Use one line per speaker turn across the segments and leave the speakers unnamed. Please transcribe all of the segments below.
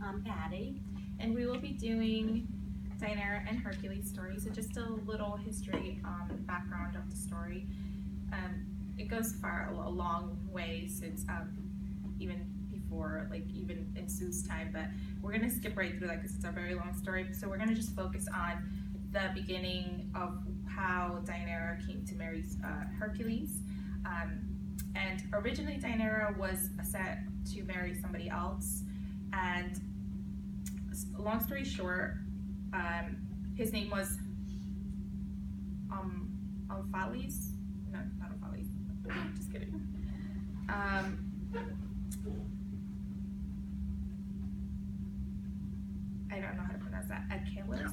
I'm Addie.
And we will be doing Deianeira and Hercules story. So just a little history background of the story. It goes a long way since even before, like even in Sue's time, but we're gonna skip right through that because it's a very long story. So we're gonna just focus on the beginning of how Deianeira came to marry Hercules. And originally Deianeira was set to marry somebody else, and long story short, his name was Omphales. No, not Omphales. Just kidding. I don't know how to pronounce that. Achilles.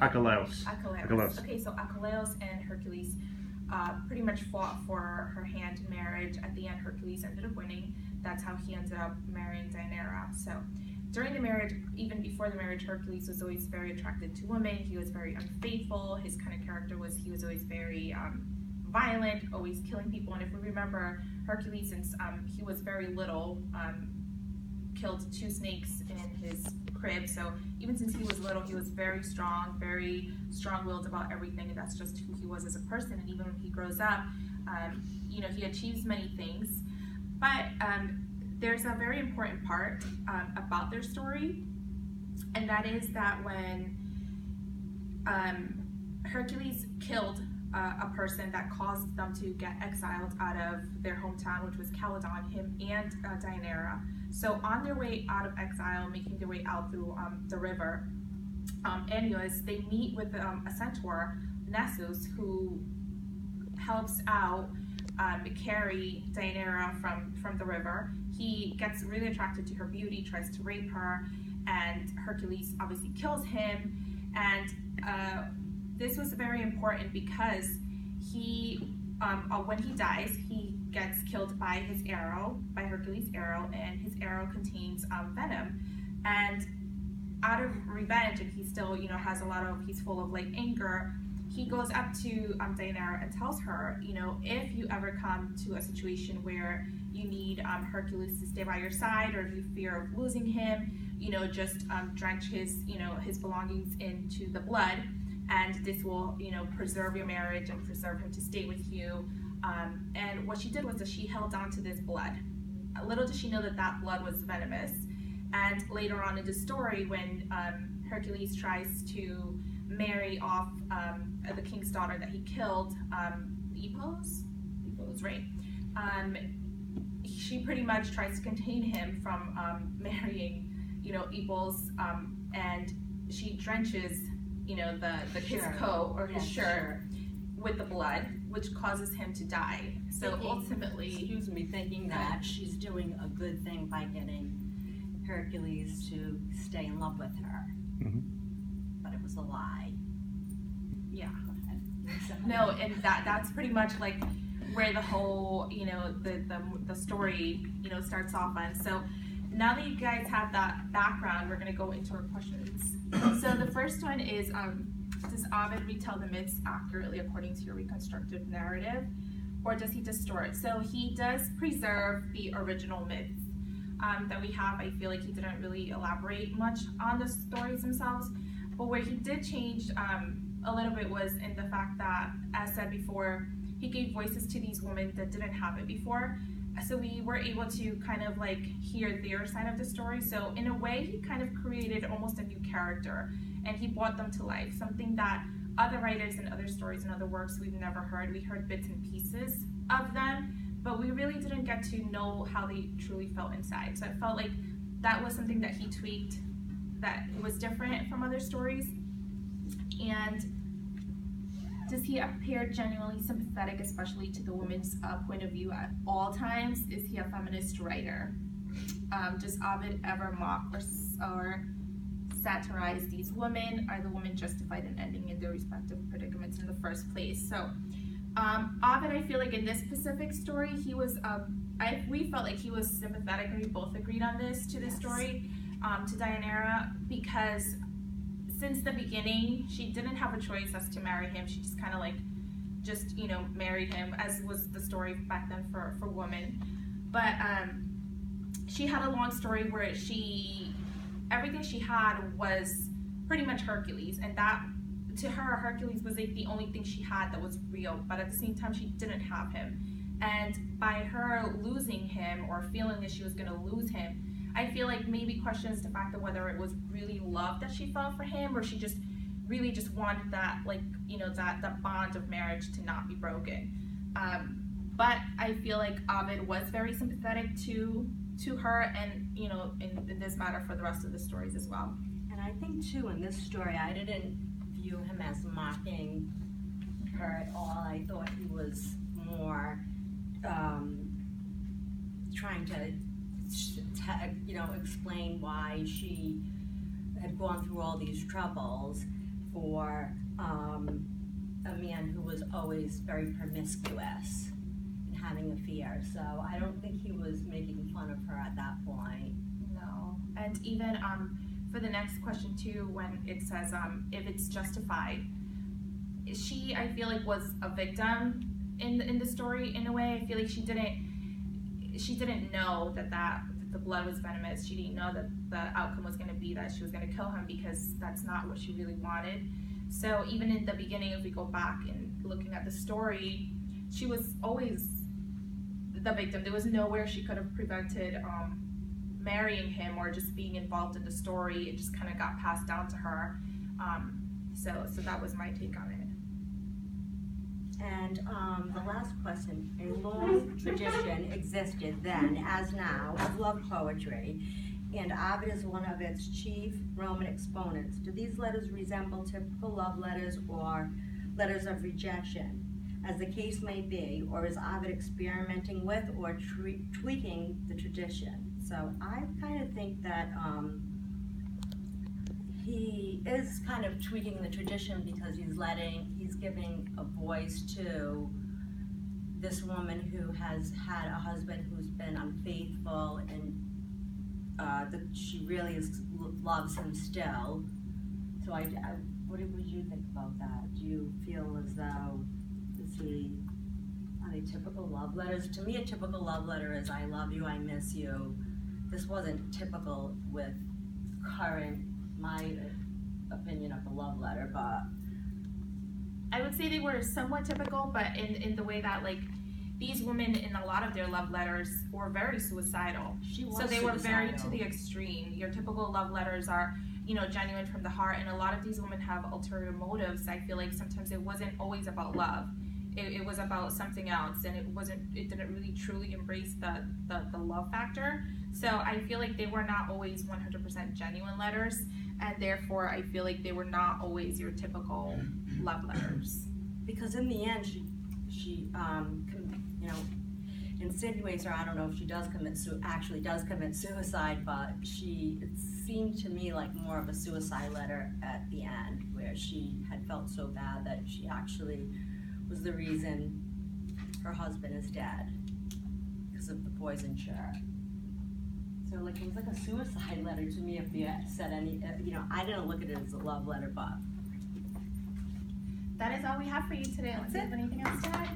Achilles.
Okay, so Achilles and Hercules pretty much fought for her hand in marriage. At the end, Hercules ended up winning. That's how he ended up marrying Deianeira. So during the marriage, even before the marriage, Hercules was always very attracted to women. He was very unfaithful. His kind of character was he was always very violent, always killing people. And if we remember, Hercules, since he was very little, killed 2 snakes in his crib. So even since he was little, he was very strong-willed about everything, and that's just who he was as a person. And even when he grows up, you know, he achieves many things. But there's a very important part about their story, and that is that when Hercules killed a person that caused them to get exiled out of their hometown, which was Caledon, him and Deianeira. So on their way out of exile, making their way out through the river, Aeneas, they meet with a centaur, Nessus, who helps out carry Deianeira from the river. He gets really attracted to her beauty, tries to rape her, and Hercules obviously kills him. And this was very important because he, when he dies, he gets killed by his arrow, by Hercules' arrow, and his arrow contains venom. And out of revenge, and he still, you know, has he's full of like anger, he goes up to Deianeira and tells her, you know, if you ever come to a situation where you need Hercules to stay by your side, or if you fear of losing him, you know, just drench his, you know, his belongings into the blood, and this will, you know, preserve your marriage and preserve him to stay with you. And what she did was that she held on to this blood. Little did she know that that blood was venomous. And later on in the story, when Hercules tries to marry off the king's daughter that he killed, Epos, right? She pretty much tries to contain him from marrying, you know, Epos, and she drenches, you know, his coat or his shirt with the blood, which causes him to die. So ultimately,
excuse me, thinking that she's doing a good thing by getting Hercules to stay in love with her, but it was a lie.
Yeah. No, and that's pretty much like where the whole, you know, the story, you know, starts off on. So now that you guys have that background, we're going to go into our questions. So the first one is, does Ovid retell the myths accurately according to your reconstructive narrative, or does he distort? So he does preserve the original myths that we have. I feel like he didn't really elaborate much on the stories themselves, but where he did change a little bit was in the fact that, as said before, he gave voices to these women that didn't have it before. So we were able to kind of like hear their side of the story. So in a way, he kind of created almost a new character, and he brought them to life, something that other writers and other stories and other works we've never heard. We heard bits and pieces of them, but we really didn't get to know how they truly felt inside. So I felt like that was something that he tweaked that was different from other stories. And does he appear genuinely sympathetic, especially to the woman's point of view at all times? Is he a feminist writer? Does Ovid ever mock or satirize these women? Are the women justified in ending in their respective predicaments in the first place? So Ovid, I feel like in this specific story, he was, we felt like he was sympathetic, and we both agreed on this, to this story, to Deianeira, because since the beginning, she didn't have a choice as to marry him. She just kind of like, you know, married him, as was the story back then for women. But she had a long story where she everything she had was pretty much Hercules, and that, to her, Hercules was like the only thing she had that was real, but at the same time she didn't have him. And by her losing him, or feeling that she was going to lose him, I feel like maybe questions the fact of whether it was really love that she felt for him, or she just really just wanted that, like, you know, that bond of marriage to not be broken. But I feel like Ovid was very sympathetic to her, and, you know, in this matter for the rest of the stories as well.
And I think too, in this story, I didn't view him as mocking her at all. I thought he was more trying to, you know, explain why she had gone through all these troubles for a man who was always very promiscuous and having affairs. So I don't think he was making fun of her at that point.
No. And even for the next question too, when it says if it's justified, she, I feel like, was a victim in the story in a way. I feel like she didn't know that the blood was venomous. She didn't know that the outcome was going to be that she was going to kill him, because that's not what she really wanted. So even in the beginning, if we go back and looking at the story, she was always the victim. There was nowhere she could have prevented marrying him or just being involved in the story. It just kind of got passed down to her. So that was my take on it.
And the last question, a long tradition existed then, as now, of love poetry, and Ovid is one of its chief Roman exponents. Do these letters resemble typical love letters or letters of rejection, as the case may be, or is Ovid experimenting with or tweaking the tradition? So I kind of think that he is kind of tweaking the tradition, because he's giving a voice to this woman who has had a husband who's been unfaithful, and that she really loves him still. So what would you think about that? Do you feel as though, are they typical love letters? To me, a typical love letter is, I love you, I miss you. This wasn't typical with my opinion of the love letter, but
I would say they were somewhat typical, but in the way that, like, these women in a lot of their love letters were very suicidal. So they were very to the extreme. Your typical love letters are, you know, genuine from the heart, and a lot of these women have ulterior motives. I feel like sometimes it wasn't always about love. It was about something else, and it didn't really truly embrace the love factor. So I feel like they were not always 100% genuine letters, and therefore I feel like they were not always your typical love letters.
Because in the end, she you know, insinuates, or I don't know if she actually does commit suicide, but it seemed to me like more of a suicide letter at the end, where she had felt so bad that she actually was the reason her husband is dead, because of the poison shirt. So like, it was like a suicide letter to me, if you said any, you know, I didn't look at it as a love letter, but.
That is all we have for you today. Let's see if anything else to add.